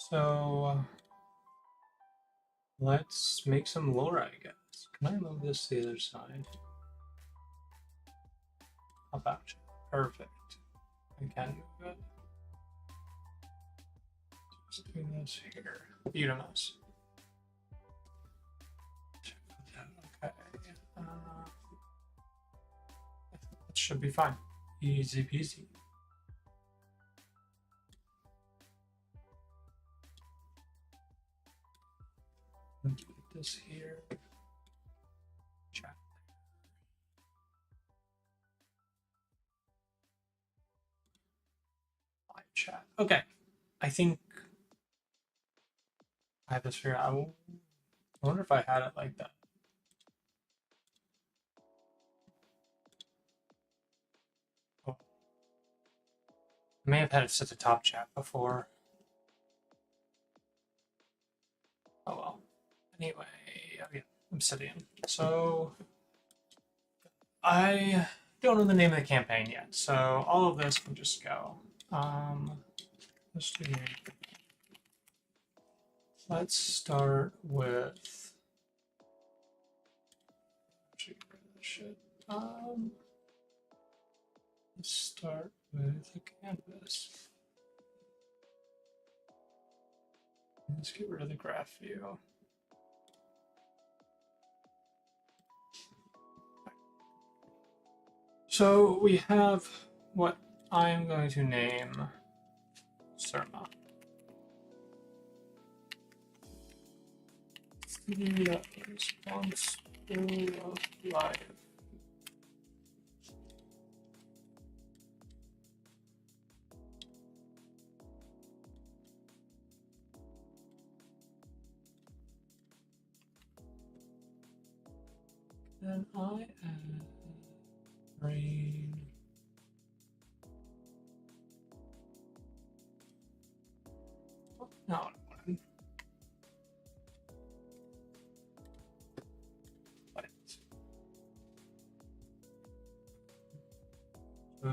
So let's make some lore, I guess. Can I move this to the other side? How about you? Perfect. I can move it. Just do this here. Utemus. Okay. That should be fine. Easy peasy. Put this here. Chat. Live chat. Okay. I think I have this figured out. I wonder if I had it like that. Oh. I may have had it set to top chat before. Oh well. Anyway, okay, I'm sitting. So I don't know the name of the campaign yet, so all of this can just go. Let's do. Let's start with. Shit. Let's start with a canvas. Let's get rid of the graph view. So we have what I'm going to name Surma. The response of life. And I am rain. Oh, no,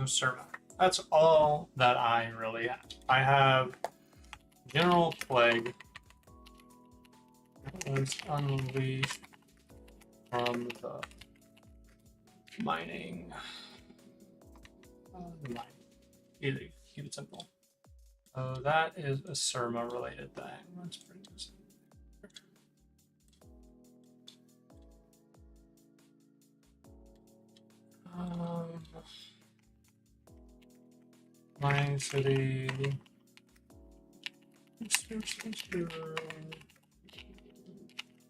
Surma. That's all that I really have. I have General Plague that was unleashed from the mining. Easy, keep it simple. So that is a Surma related thing. Let's bring this in. Mining City.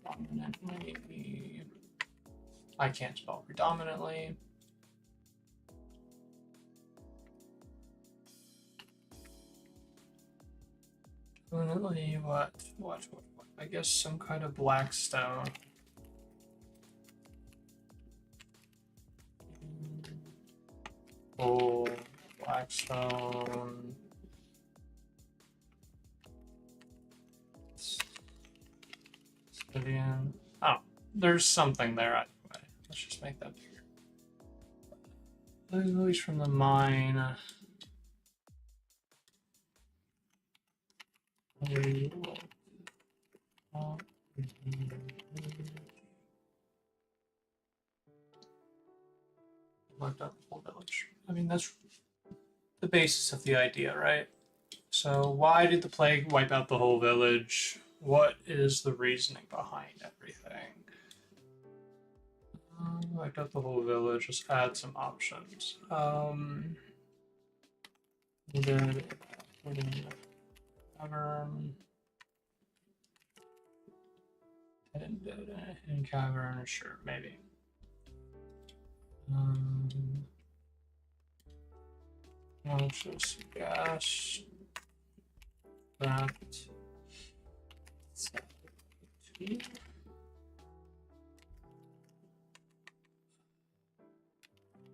Predominantly. I can't spell predominantly. Predominantly what? I guess some kind of black stone. Oh, blackstone. Obsidian. Oh, there's something there anyway. Let's just make that bigger. At least from the mine. Wiped out the whole village. I mean, that's the basis of the idea, right? So why did the plague wipe out the whole village? What is the reasoning behind everything? Wiped out the whole village, just add some options. Then put in the cavern. In cavern, sure, maybe. Just gas. That.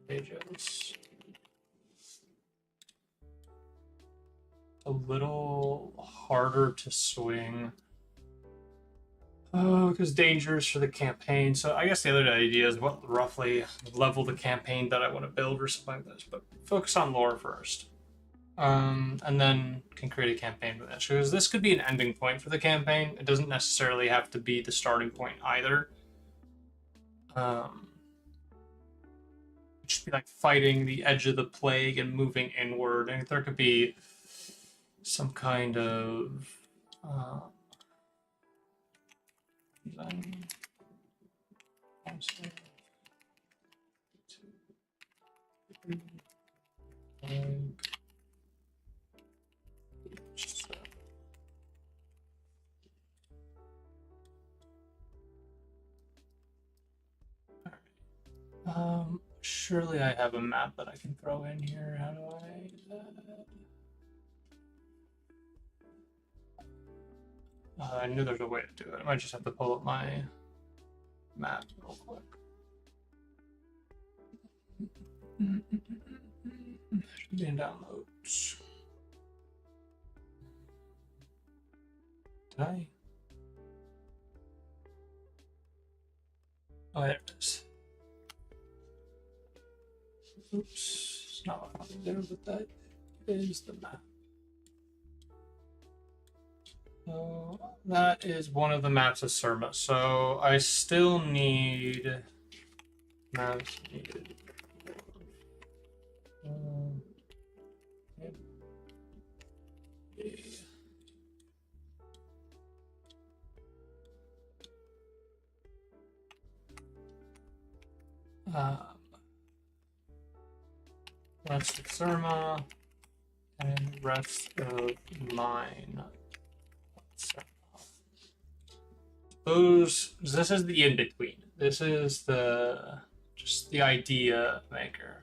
Pages. A little harder to swing. Oh, because dangerous for the campaign. So I guess the other idea is what roughly level the campaign that I want to build or something like this. But focus on lore first. and then can create a campaign with this. Because this could be an ending point for the campaign. It doesn't necessarily have to be the starting point either. Just be like fighting the edge of the plague and moving inward, and there could be some kind of surely I have a map that I can throw in here. How do I do that? I knew there's a way to do it. I might just have to pull up my map real quick. Should be in downloads. Did I? Oh, there it is. Oops, it's not what I wanted to do, but that is the map. So that is one of the maps of Surma. So I still need maps needed. Rest of Surma and rest of mine. This is the in-between. This is just the idea maker.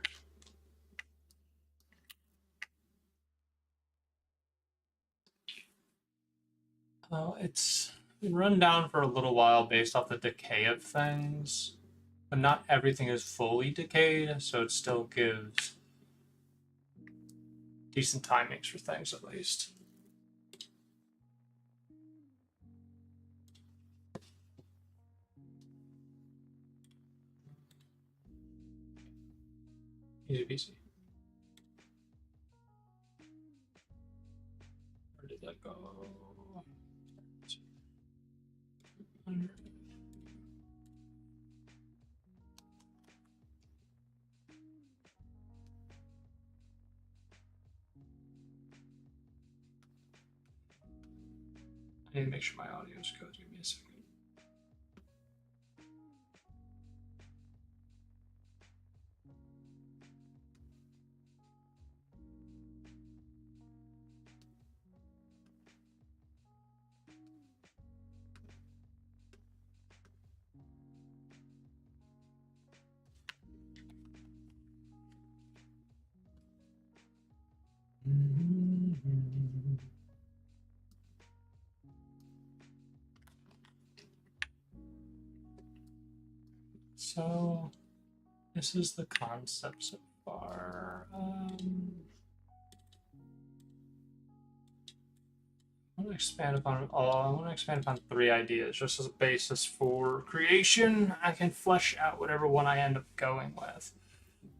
It's been run down for a little while based off the decay of things, but not everything is fully decayed, so it still gives decent timings for things at least. Easy peasy. Where did that go? I need to make sure my audio is good. Give me a second. So this is the concept so far. I want to expand upon I want to expand upon 3 ideas just as a basis for creation. I can flesh out whatever one I end up going with.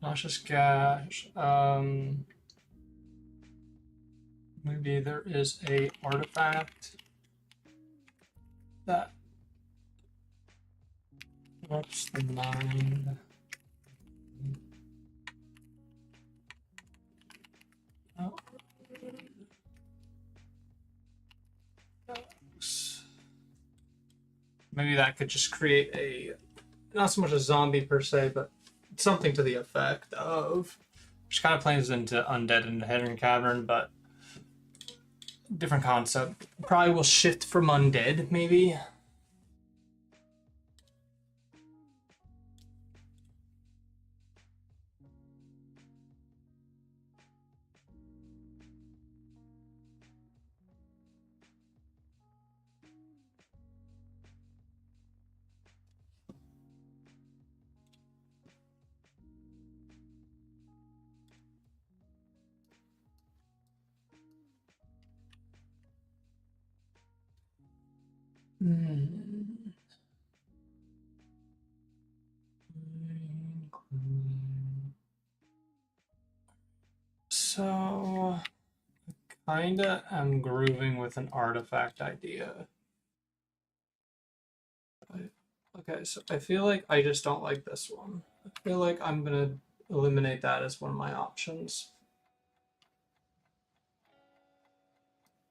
Noxious Gash. Maybe there is a artifact that corrupts the mind. Oh. Maybe that could just create a, not so much a zombie per se, but something to the effect of, which kind of plays into Undead and Hidden Cavern, but different concept. Probably will shift from Undead, maybe. So Kinda am grooving with an artifact idea. Okay, so I feel like I just don't like this one. I feel like I'm gonna eliminate that as one of my options.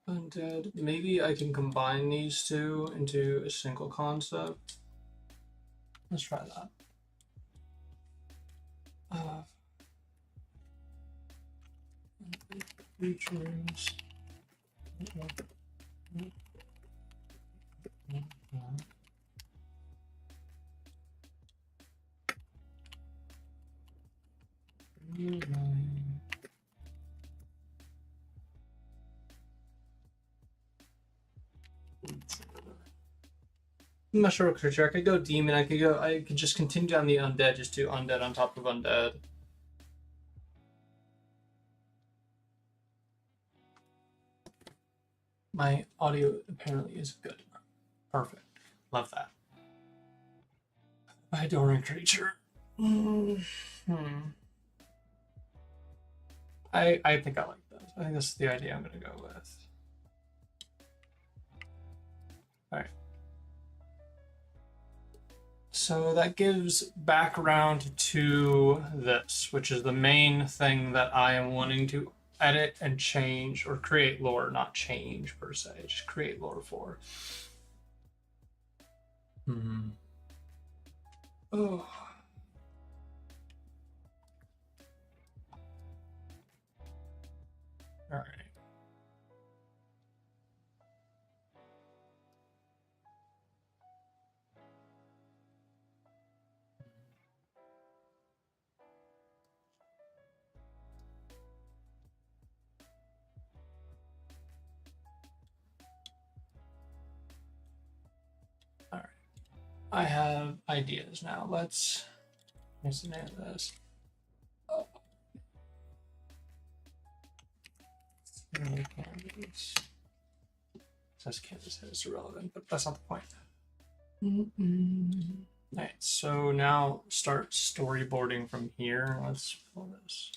Undead. Maybe I can combine these two into a single concept. Let's try that. Features. Mushroom creature. I could go demon. I could just continue down the undead. Just do undead on top of undead. My audio apparently is good. Perfect. Love that. Adoring creature. I think I like this. I think this is the idea I'm gonna go with. Alright. So that gives background to this, which is the main thing that I am wanting to edit and change or create lore, not change per se, just create lore for. Oh. All right. All right. I have ideas now. Let's name this. Canvas. Says Canvas is irrelevant, but that's not the point. All right, so now start storyboarding from here. Let's pull this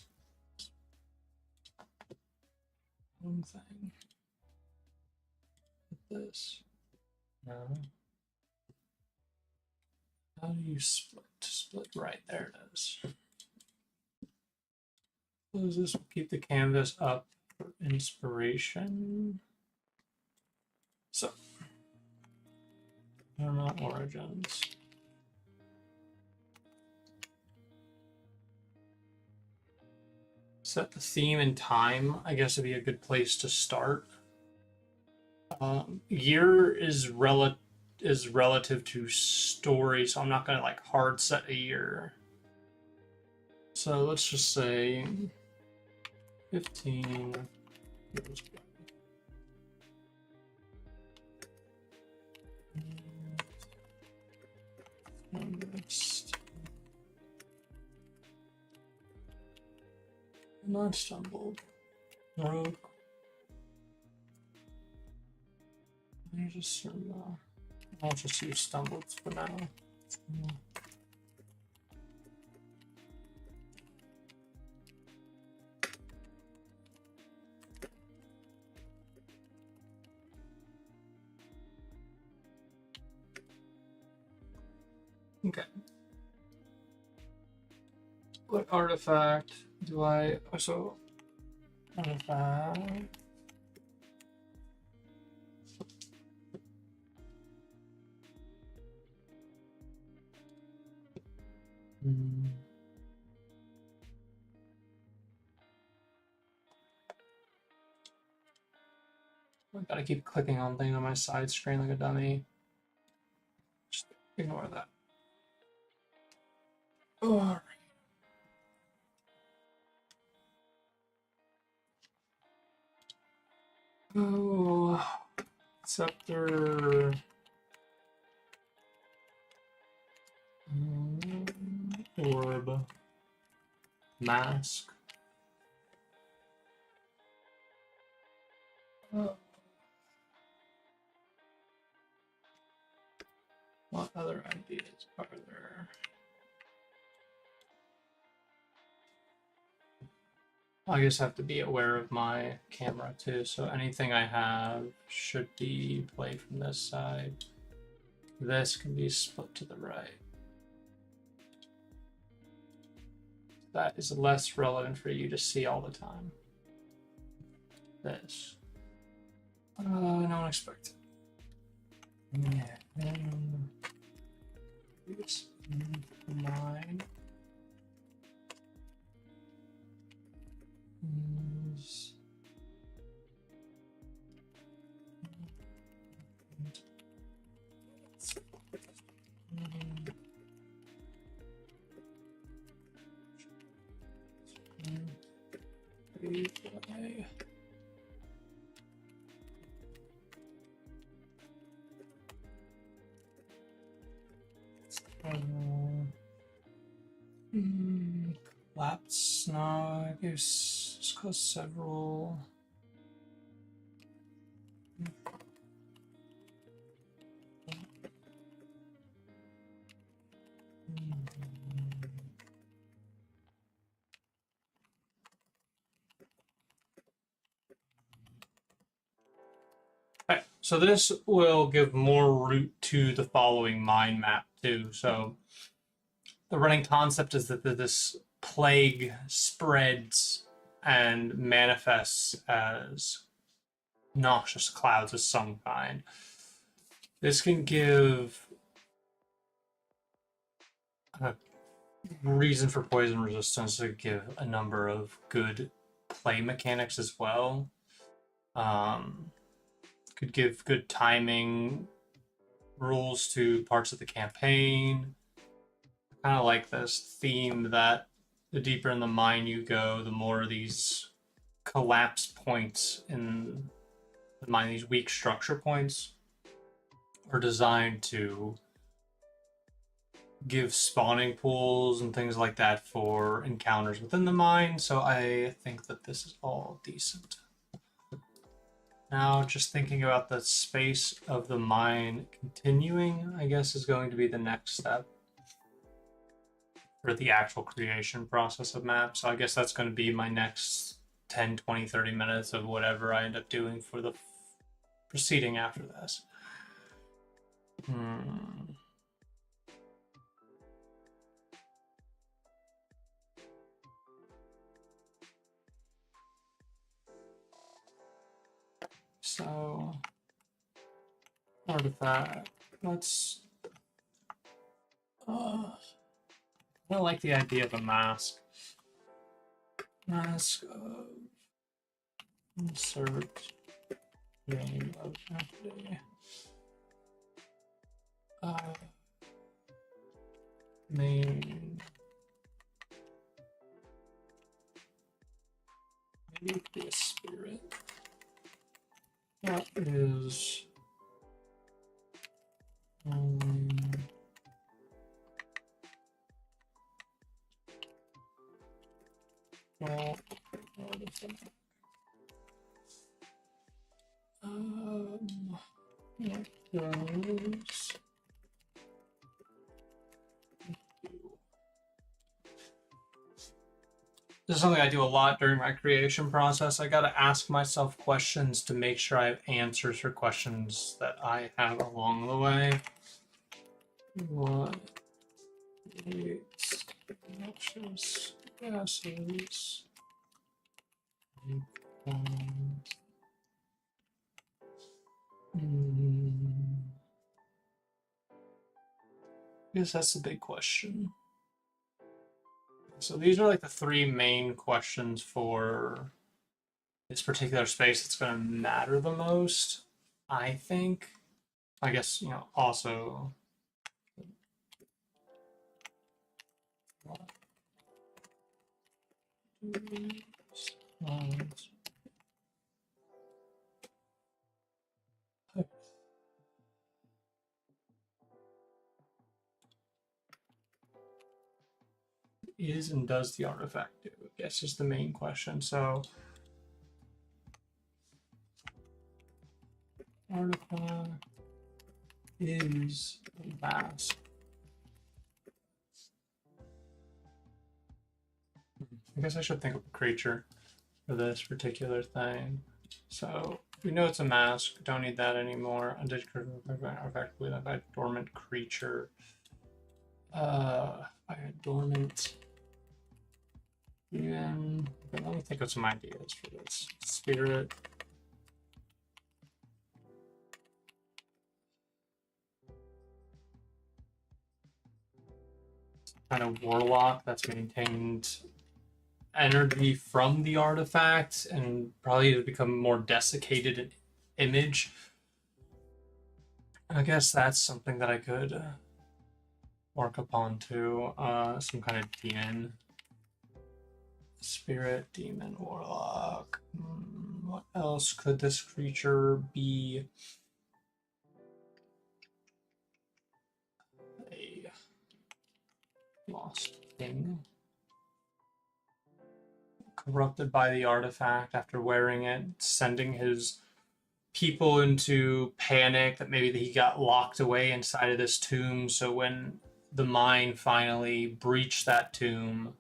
one thing. Put this. No. How do you split? Split right there. It is. Close this. Keep the canvas up for inspiration. So, Paramount Origins. Set the theme and time. I guess would be a good place to start. Year is relative to story, so I'm not gonna like hard set a year. So let's just say 15 years ago. Next. Not stumbled. Road. I'll just use stumbled for now. Okay. What artifact do I also artifact? I gotta keep clicking on things on my side screen like a dummy. Just ignore that. Oh, all right. Oh, scepter. Orb. Mask. What other ideas are there? I just have to be aware of my camera too, so anything I have should be played from this side. This can be split to the right. That is less relevant for you to see all the time. This. No one expected. Yeah. This mine is collapse. No, I guess it's cause several. Okay, so this will give more route to the following mind map too. So the running concept is that this plague spreads and manifests as noxious clouds of some kind. This can give a reason for poison resistance to give a number of good play mechanics as well. Could give good timing rules to parts of the campaign. I kind of like this theme that the deeper in the mine you go, the more these collapse points in the mine, these weak structure points, are designed to give spawning pools and things like that for encounters within the mine. So I think that this is all decent. Now, just thinking about the space of the mine continuing, I guess, is going to be the next step for the actual creation process of maps. So I guess that's going to be my next 10, 20, 30 minutes of whatever I end up doing for the proceeding after this. So, artifact. Let's. I don't like the idea of a mask. Mask of insert name of entity. Main. Maybe it could be a spirit. That is. Well, those. This is something I do a lot during my creation process. I got to ask myself questions to make sure I have answers for questions that I have along the way. What is noxious gases? I guess that's the big question. So these are like the three main questions for this particular space that's going to matter the most, I think. I guess, you know, also. Is and does the artifact do? I guess is the main question. So artifact is a mask. I guess I should think of a creature. for this particular thing. So we know it's a mask. Don't need that anymore. Undead creature effectively by a dormant creature. By a dormant. Even. Okay, let me think of some ideas for this. Spirit. Kind of warlock that's maintained energy from the artifact and probably to become more desiccated image. I guess that's something that I could work upon too. Some kind of demon, spirit, demon, warlock. What else could this creature be? A lost thing. Corrupted by the artifact after wearing it, sending his people into panic that maybe he got locked away inside of this tomb. So when the mine finally breached that tomb,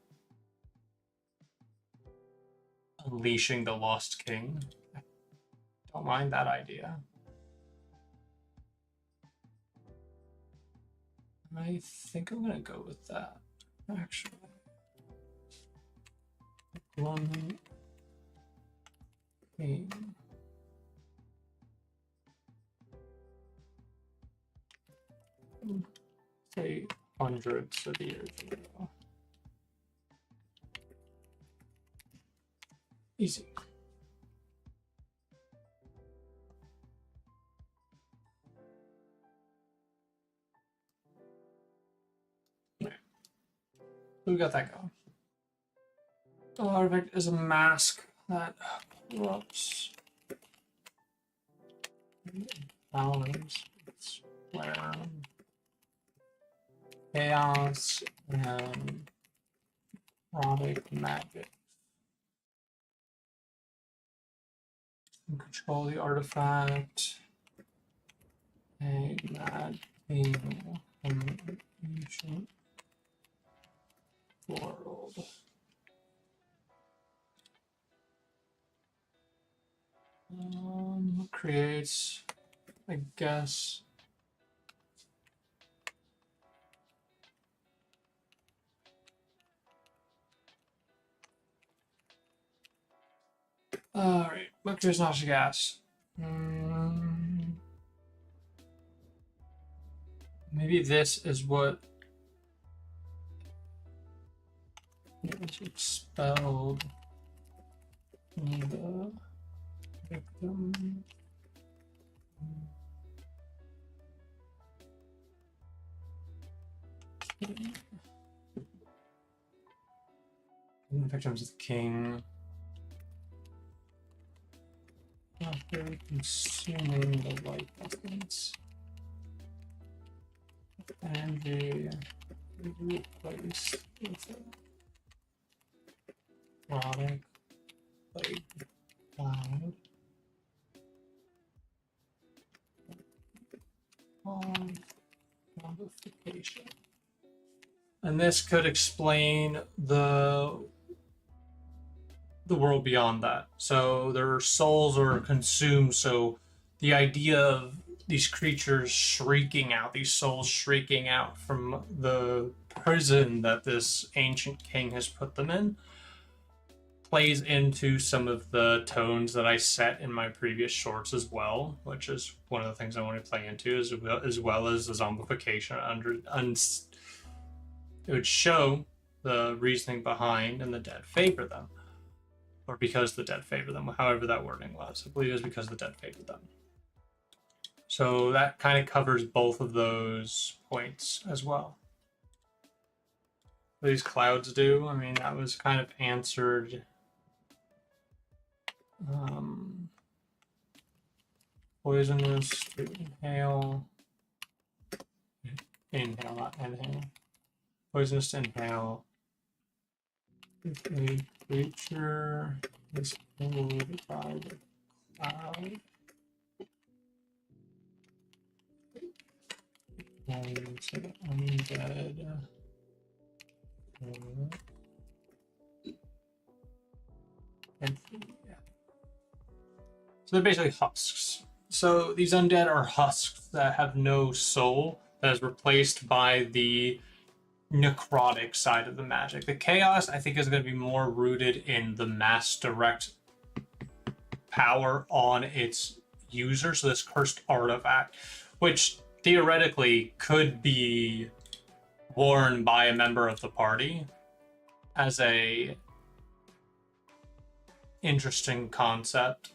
unleashing the Lost King. I don't mind that idea. I think I'm gonna go with that, actually. One King. Say hundreds of years ago. Easy. Okay. We got that going. The artifact is a mask that corrupts balance. It's where chaos and erotic magic and control the artifact. A mad thing from an ancient world. Creates, I guess. Alright, look, there's not a gas. Maybe this is what was expelled from the victim. The victim's the king. After consuming the life essence, and they replaced with a product like cloud on modification. And this could explain the world beyond that. So their souls are consumed. So the idea of these creatures shrieking out, these souls shrieking out from the prison that this ancient king has put them in, plays into some of the tones that I set in my previous shorts as well, which is one of the things I want to play into, as well as the zombification. It would show the reasoning behind and the dead favor them. Or because the dead favor them, however that wording was. I believe it was because the dead favored them. So that kind of covers both of those points as well. What these clouds do, I mean, that was kind of answered. Poisonous to inhale. Inhale, not inhale. Poisonous to inhale. If a creature is killed by the cloud, and so undead. And yeah. So they're basically husks. So these undead are husks that have no soul, that is replaced by the necrotic side of the magic. The chaos, I think, is going to be more rooted in the mass direct power on its user. So this cursed artifact, which theoretically could be worn by a member of the party as a interesting concept.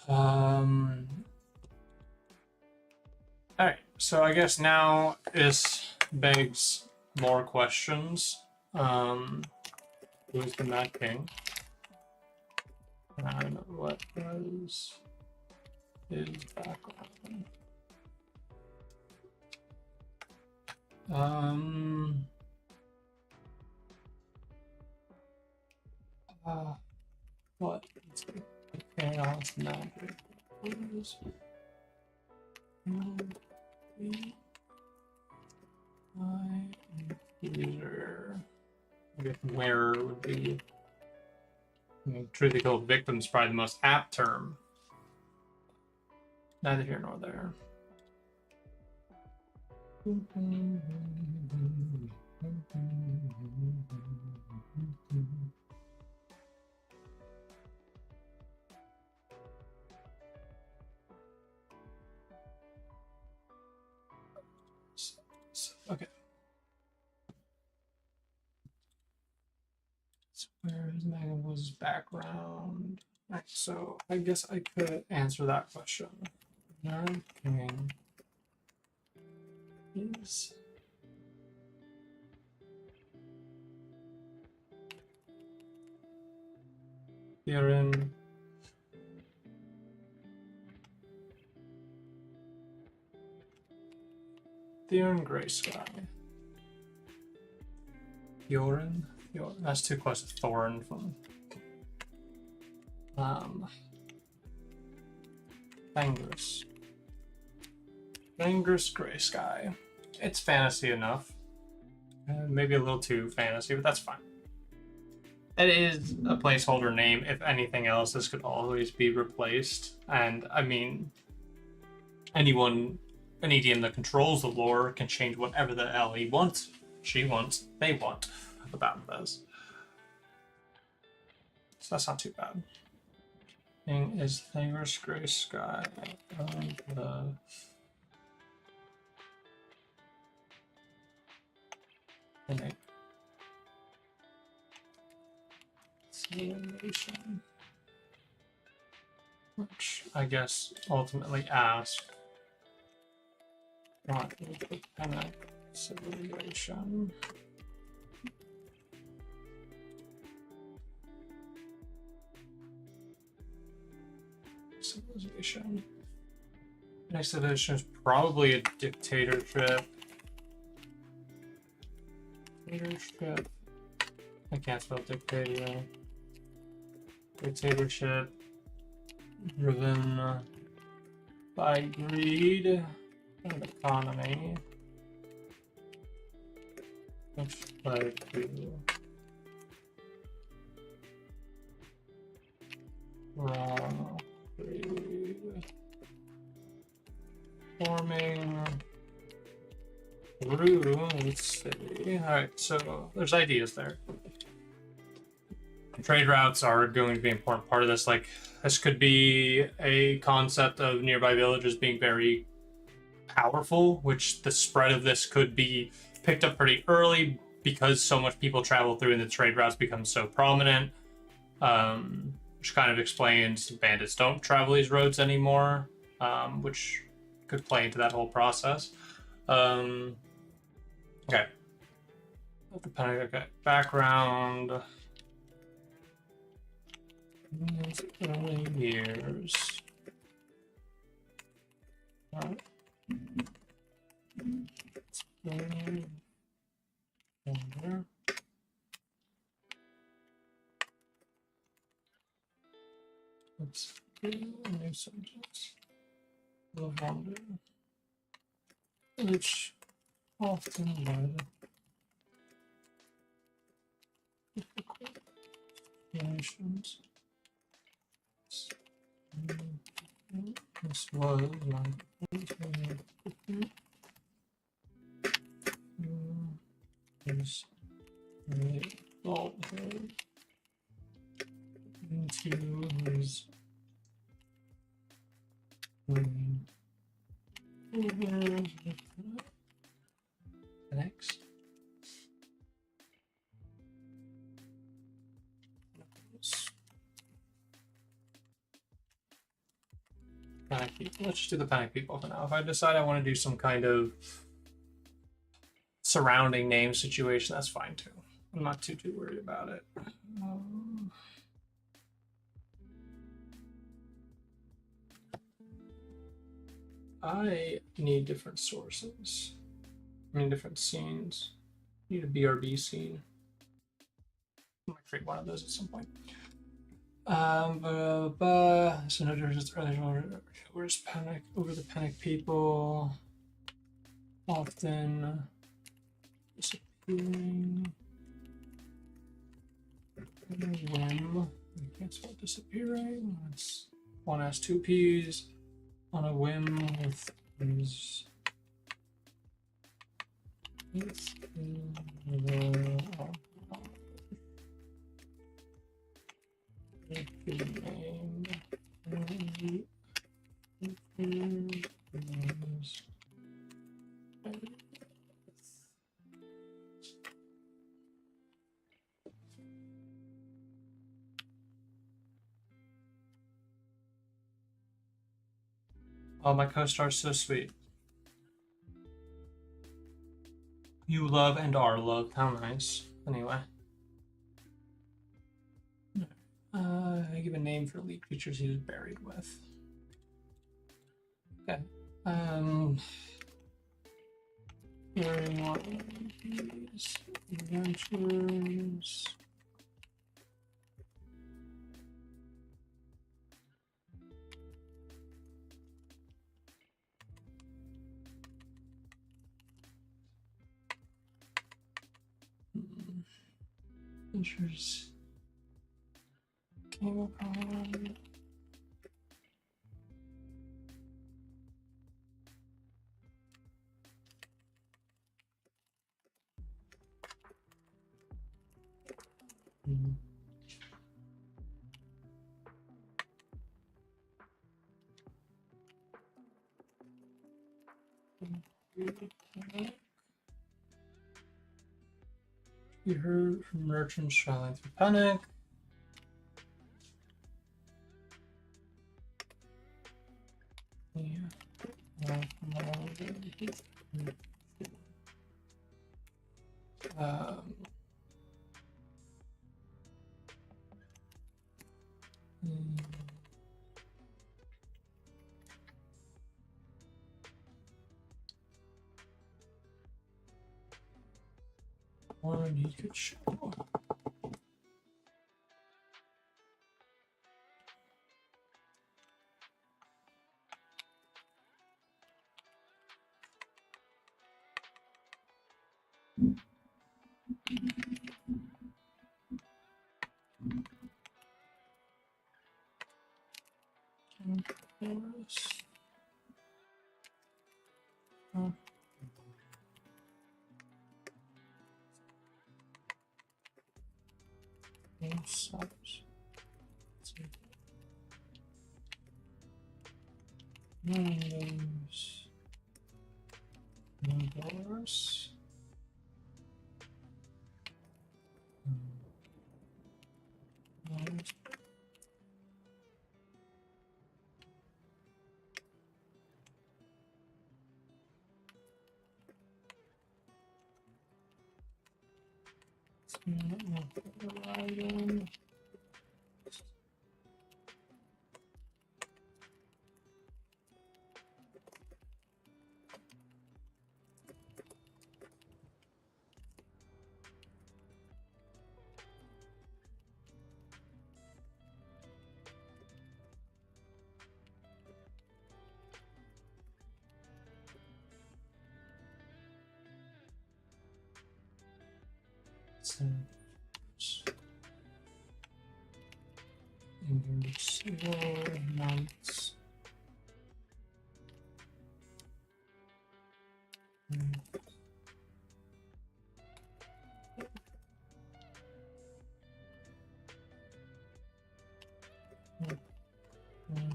All right, so I guess now this begs more questions. Who's the Mad King? And what was his background? What is the chaos magic? User. I guess where would be. I mean, truly killed victim is probably the most apt term. Neither here nor there. Okay. So where is Megan's background? Right, so I guess I could answer that question. Nerd King is Theron Greysky. Thorin? That's too close to Thorin from Angus Greysky. It's fantasy enough. Maybe a little too fantasy, but that's fine. It is a placeholder name. If anything else, this could always be replaced. And I mean, any DM that controls the lore can change whatever the hell he wants, she wants, they want about this. So that's not too bad. Thing is Thanger's Greysky and the simulation, which I guess ultimately asks what is the Panic civilization? Next edition is probably a dictatorship. I can't spell dictator. Dictatorship driven by greed and economy, which led to raw greed, forming Rune City. Alright, so there's ideas there. Trade routes are going to be an important part of this. Like, this could be a concept of nearby villages being very powerful, which the spread of this could be picked up pretty early because so much people travel through and the trade routes become so prominent. Which kind of explains bandits don't travel these roads anymore, which could play into that whole process. Okay. Okay. Background. Early years. Let's do a new subject. Lavender. Which often led calculations. This was my is adulthood into his next. Panic people. Let's just do the panic people for now. If I decide I want to do some kind of surrounding name situation, that's fine too. I'm not too worried about it. I need different sources. I mean, different scenes. I need a BRB scene. I might create one of those at some point. So no difference earlier. Where's panic over the panic people? Often disappearing. Whim. I can't spell disappearing. It's one has two P's on a whim with these. Oh, my co-star's so sweet. You love and are loved. How nice. Anyway. I give a name for elite creatures he was buried with. Okay. Hearing one of these adventures. Adventures came upon. You heard from merchants traveling through panic. One you could show. Subs. Windows. Doors.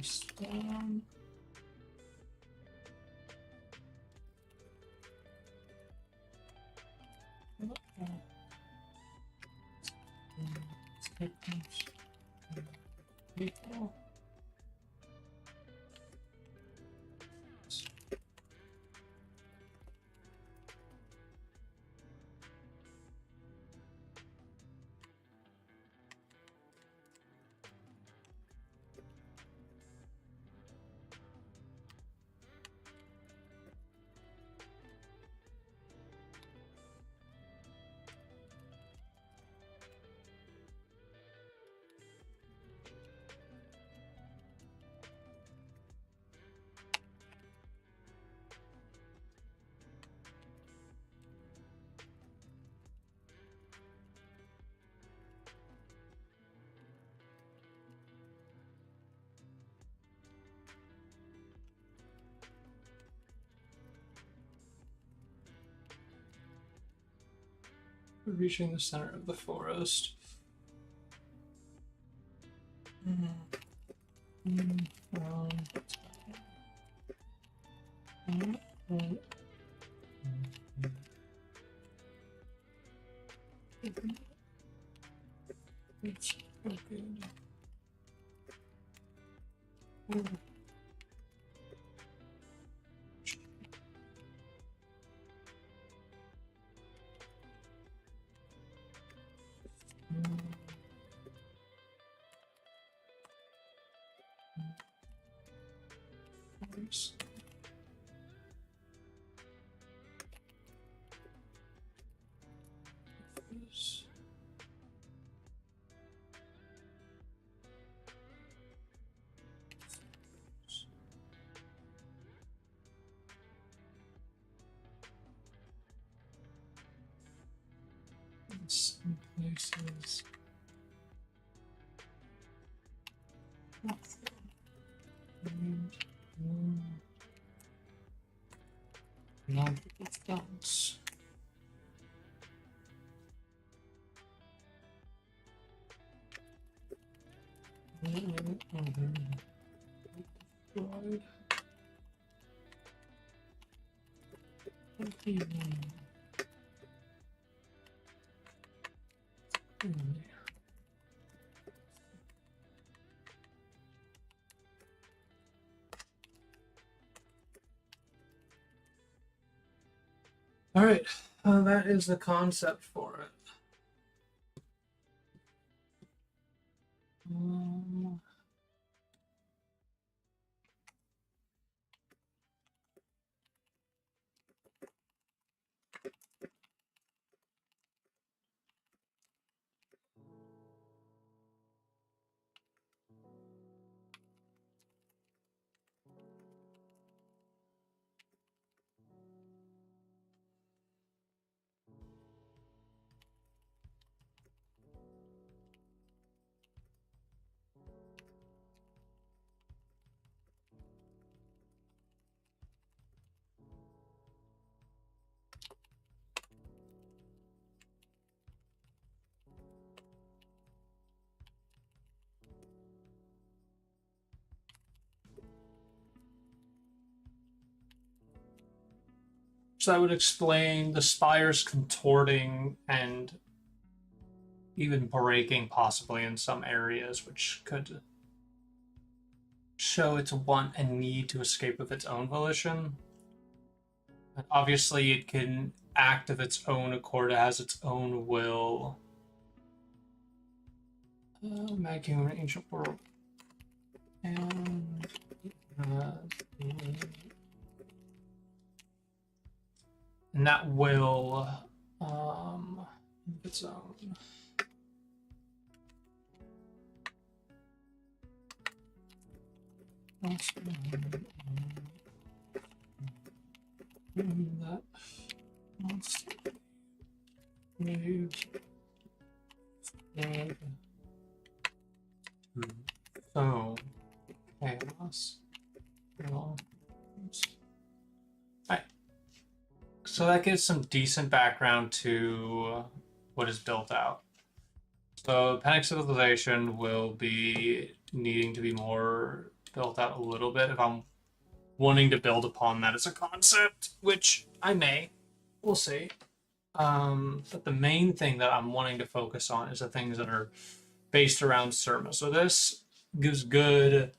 Storm. People. Reaching the center of the forest. It's so good. Some places. Not with guns. All right, that is the concept for it. So that would explain the spires contorting and even breaking possibly in some areas, which could show its want and need to escape of its own volition. And obviously, it can act of its own accord, it has its own will. Mad King of an Ancient World. And that will its own. That wants to move so chaos. Alright. So that gives some decent background to what is built out. So Panic Civilization will be needing to be more built out a little bit if I'm wanting to build upon that as a concept, which I may. We'll see. But the main thing that I'm wanting to focus on is the things that are based around Surma. So this gives good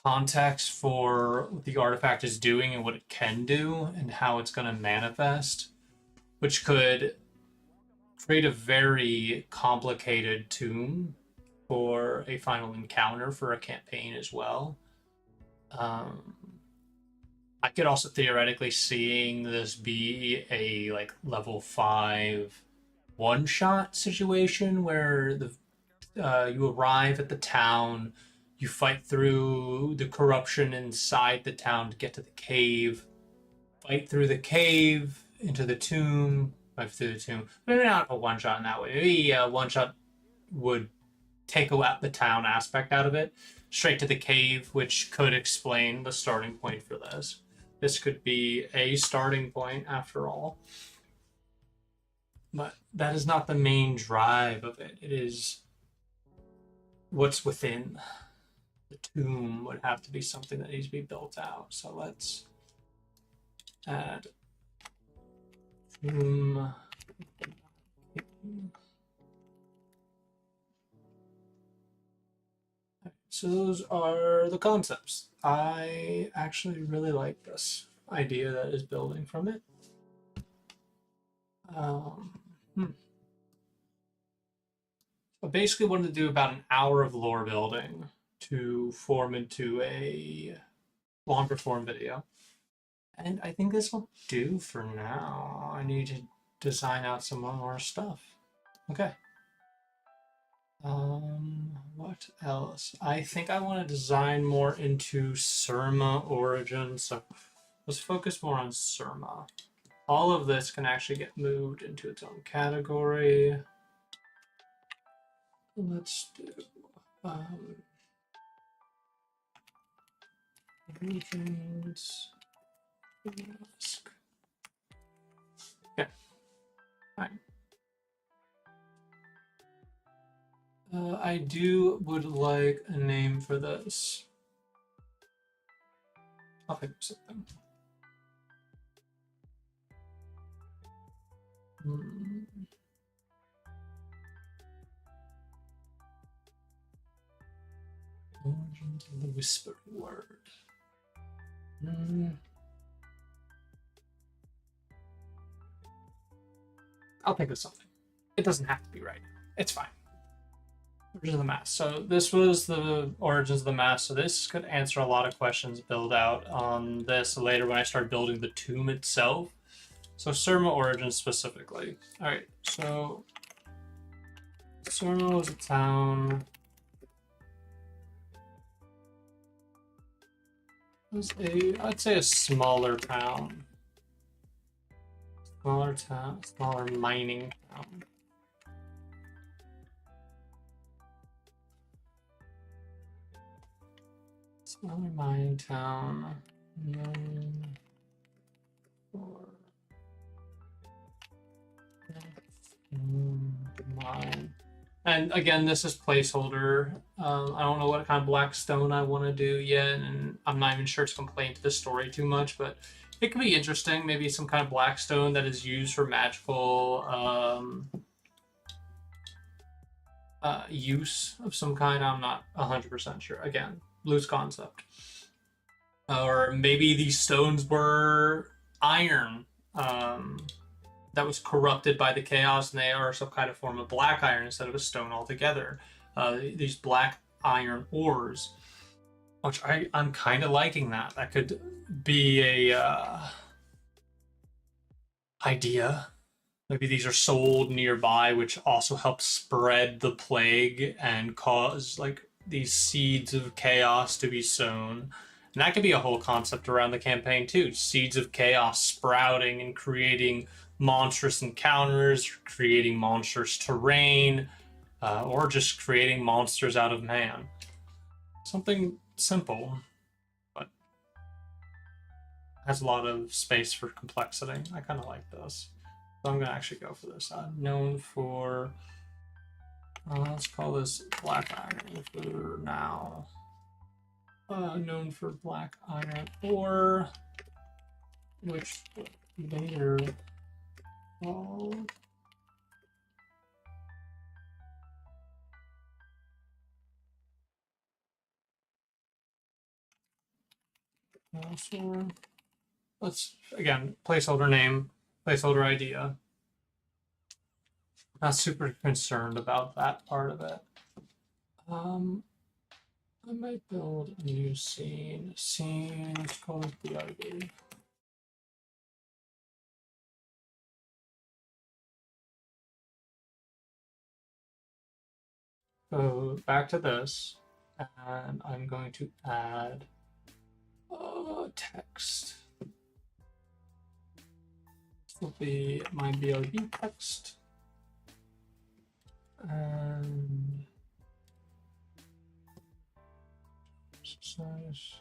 context for what the artifact is doing and what it can do and how it's going to manifest, which could create a very complicated tomb for a final encounter for a campaign as well. I could also theoretically seeing this be a like level 5 one-shot situation where the you arrive at the town, you fight through the corruption inside the town to get to the cave, fight through the cave into the tomb, fight through the tomb. Maybe not a one-shot in that way. Maybe a one-shot would take out the town aspect out of it, straight to the cave, which could explain the starting point for this. This could be a starting point after all. But that is not the main drive of it. It is what's within. The tomb would have to be something that needs to be built out. So let's add tomb. So those are the concepts. I actually really like this idea that is building from it. I basically wanted to do about an hour of lore building to form into a longer form video. And I think this will do for now. I need to design out some more stuff. Okay. What else? I think I want to design more into Surma origin, so let's focus more on Surma. All of this can actually get moved into its own category. Let's do regions. Okay. Fine. I would like a name for this. I'll think of something. Origins of the Whispered Word. I'll think of something. It doesn't have to be right now. It's fine. Origins of the Mass. So this was the Origins of the Mass. So this could answer a lot of questions build out on this later when I start building the tomb itself. So Surma Origins specifically. All right. So Surma was a town. It was I'd say a smaller town. Smaller mining town. Smaller mining town. Known for mine. And again, this is placeholder. I don't know what kind of black stone I want to do yet, and I'm not even sure it's going to play into the story too much, but it could be interesting. Maybe some kind of black stone that is used for magical use of some kind. I'm not 100% sure. Again, loose concept. Or maybe these stones were iron that was corrupted by the chaos, and they are some kind of form of black iron instead of a stone altogether. These black iron ores, which I'm kind of liking that. That could be a idea. Maybe these are sold nearby, which also helps spread the plague and cause like these seeds of chaos to be sown. And that could be a whole concept around the campaign too. Seeds of chaos sprouting and creating monstrous encounters, creating monstrous terrain, or just creating monsters out of man. Something simple, but has a lot of space for complexity. I kind of like this. So I'm going to actually go for this. Known for, let's call this black iron for now. known for black iron ore, which later called ore. Let's again placeholder name, placeholder idea. Not super concerned about that part of it. I might build a new scene. Scene, let's call it BRB. Go back to this, and I'm going to add text. This will be my BRB text. And size.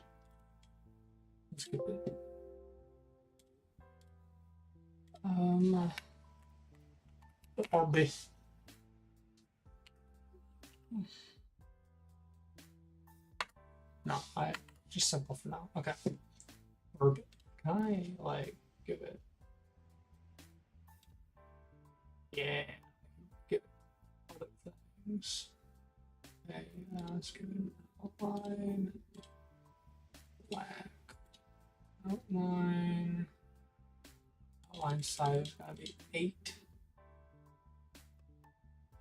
Let's keep it. RB. No, I just simple for now. Okay. Verb. Can I like give it? Yeah. Give it other things. Okay, let's give it outline. Black. Outline. Outline size gotta be 8.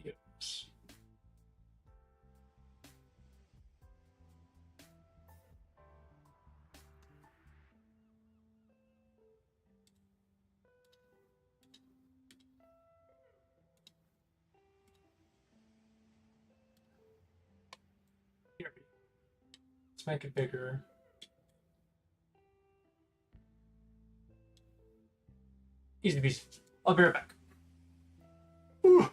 Yes. Here. Let's make it bigger. Easy peasy. I'll be right back. Ooh.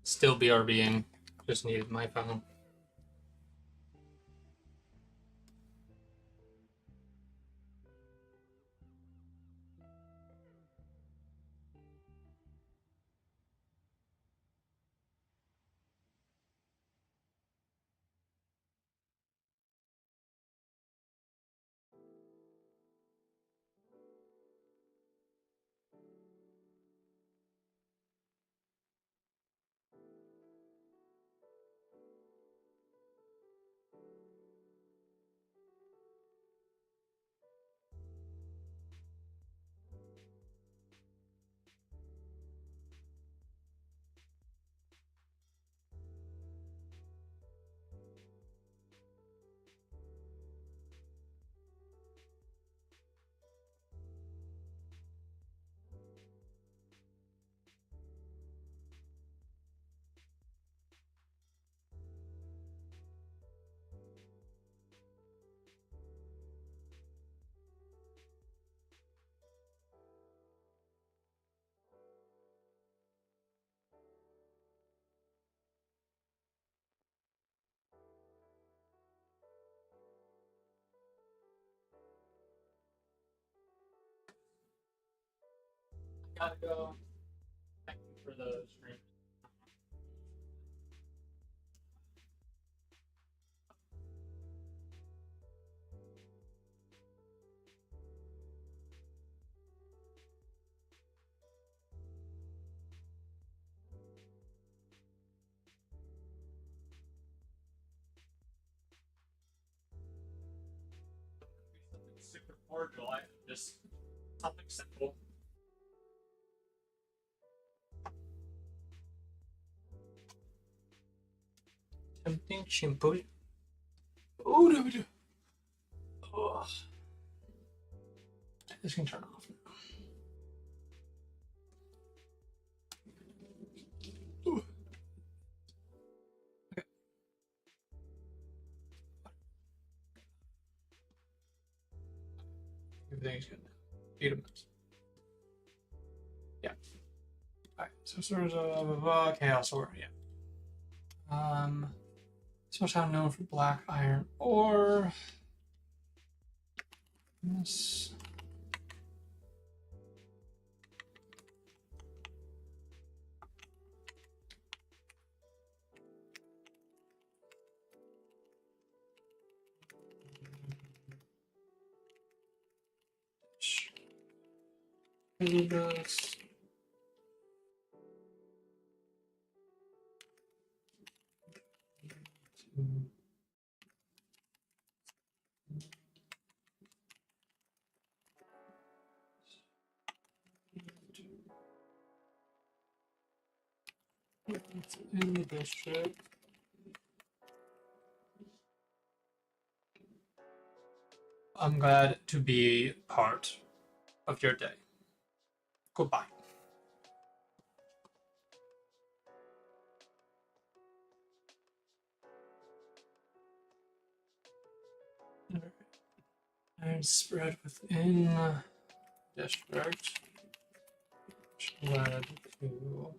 Still BRBing. Just needed my phone. Gotta go. Thank you for the stream. super cordial. Just something simple. Tempting simple. Oh, no, no. Oh. This can turn off now. Ooh. Okay. Everything's good now. 8 minutes. Yeah. Alright, so sort of chaos ore, yeah. So much I'm known for black iron ore. This. This. In the district. I'm glad to be part of your day. Goodbye. Iron spread within district, which led to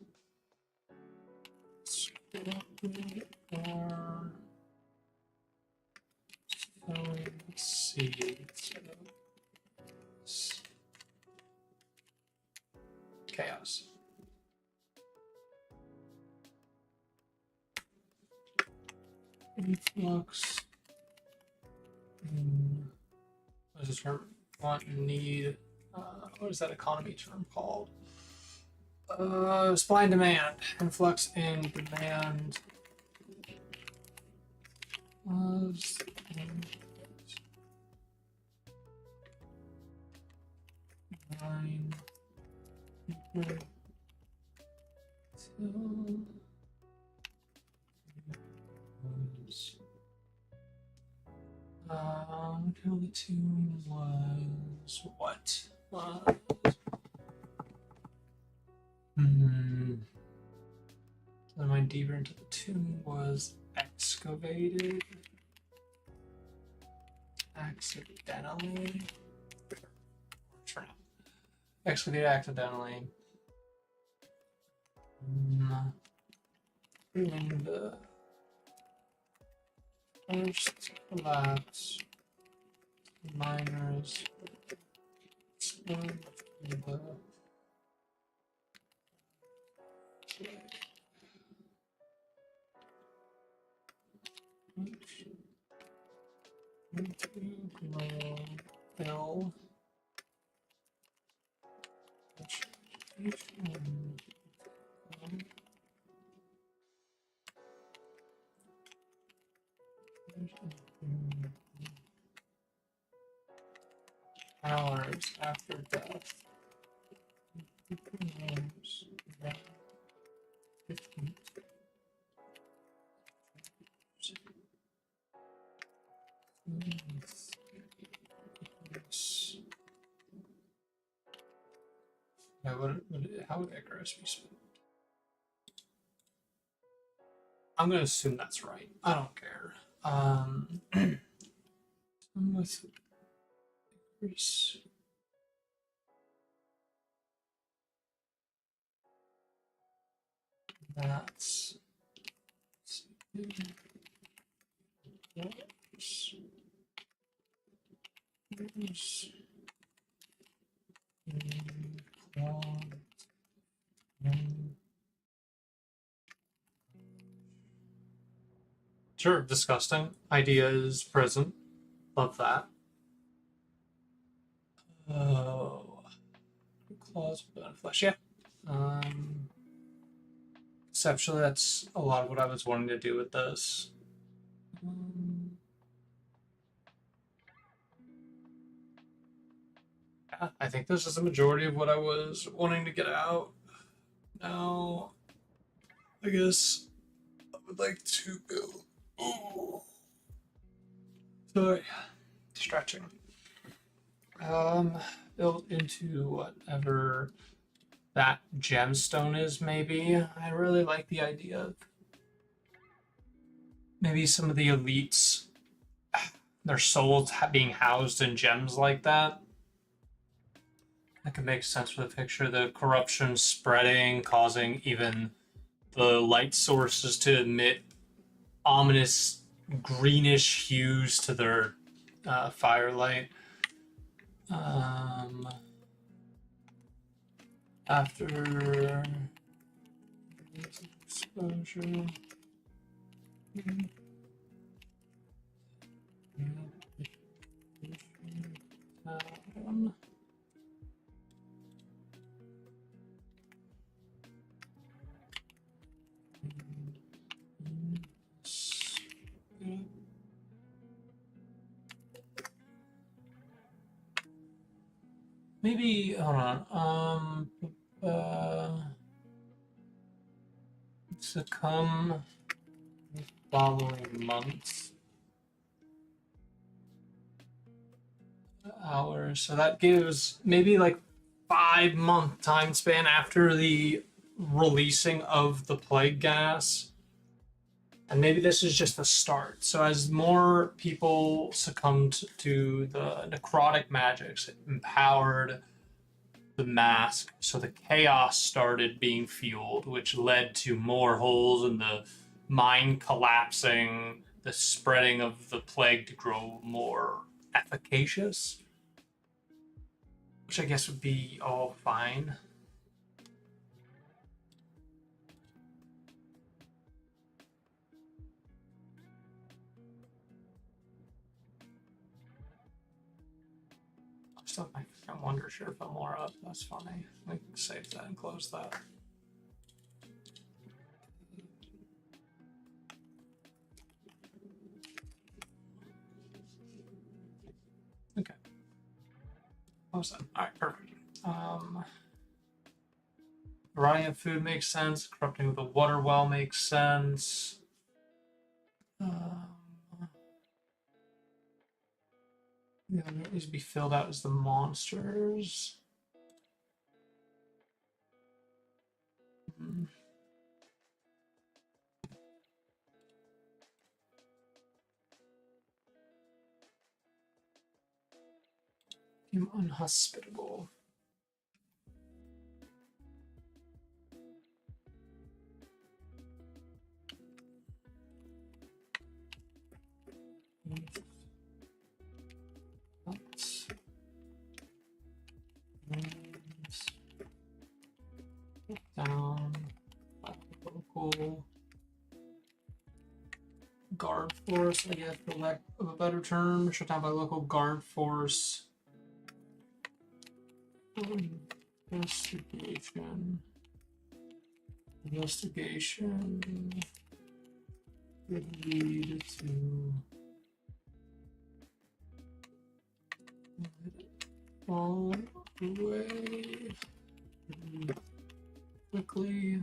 or sowing seeds of chaos. Influx. What is this term? Want, need. What is that economy term called? Supply and demand. Influx and demand. Was nine. Until the tune was what? Then my deeper into the tomb was excavated accidentally. Excavated accidentally. In the first collapse, miners explored the Bill. Hours after death. How would Icarus be spent? I'm gonna assume that's right. I don't care. With Icarus. That's sure, disgusting. Idea is present. Love that. Oh, claws without flesh. Yeah. Conceptually, that's a lot of what I was wanting to do with this. Yeah, I think this is the majority of what I was wanting to get out. Now, I guess I would like to build. Oh, sorry, stretching. Build into whatever that gemstone is. Maybe I really like the idea of maybe some of the elites, their souls being housed in gems like that. That could make sense for the picture. The corruption spreading, causing even the light sources to emit ominous greenish hues to their firelight. After exposure. Um, maybe hold on. Succumb following months, hours. So that gives maybe like 5 month time span after the releasing of the plague gas. And maybe this is just the start. So as more people succumbed to the necrotic magics, it empowered the mask. So the chaos started being fueled, which led to more holes in the mine collapsing, the spreading of the plague to grow more efficacious, which I guess would be all fine. I still have my wonder share if I'm more up. That's funny. We can save that and close that. Okay. Close that. All right, perfect. Rotting of food makes sense. Corrupting of the water well makes sense. Yeah, that needs to be filled out as the monsters. I'm unhospitable. Down. Local guard force, I guess, for lack of a better term. Shut down by local guard force. Investigation. Investigation would lead to fall away quickly.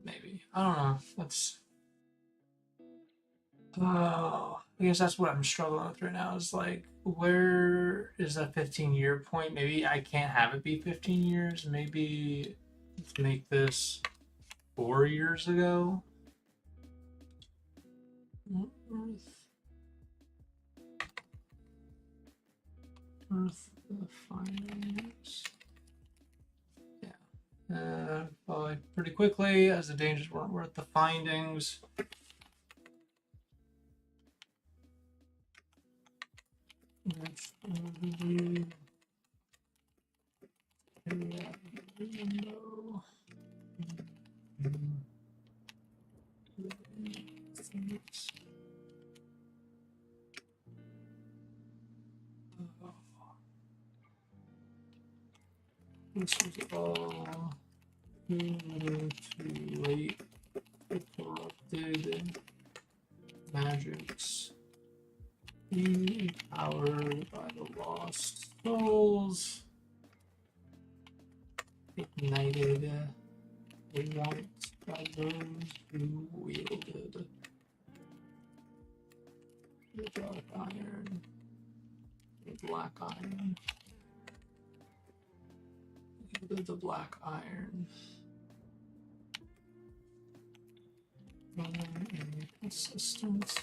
Maybe. I don't know. That's. Oh, I guess that's what I'm struggling with right now. Is like, where is that 15-year point? Maybe I can't have it be 15 years. Maybe let's make this 4 years ago. Earth the findings. Yeah. Probably pretty quickly, as the dangers weren't worth the findings. this was all too late. Corrupted magics being powered by the lost souls. Ignited once by those who wielded the dark iron, the black iron, wielded the black iron. Running a consistent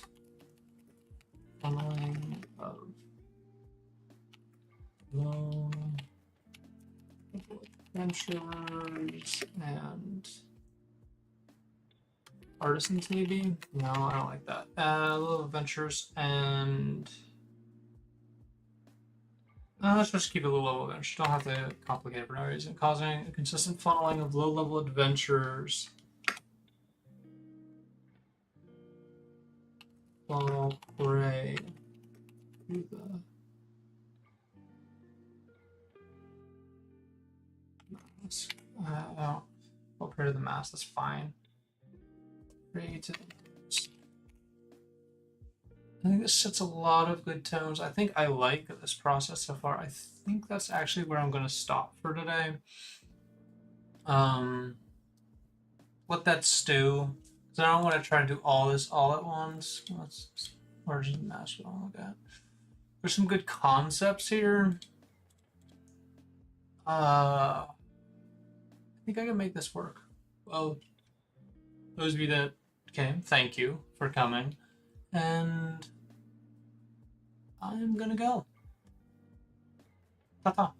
funneling of low adventurers and artisans, maybe? No, I don't like that. Little adventurers and let's just keep it low level adventure. Don't have to complicate it for no reason. Causing a consistent funneling of low level adventurers. Fall prey to the mask. Oh, fall prey to the mask. That's fine. Prey to the mask. I think this sets a lot of good tones. I think I like this process so far. I think that's actually where I'm going to stop for today. Let that stew. So I don't want to try to do all this all at once. Let's origin the master. Look at. There's some good concepts here. I think I can make this work. Well, those of you that came, thank you for coming. And I'm gonna go. Ta-ta.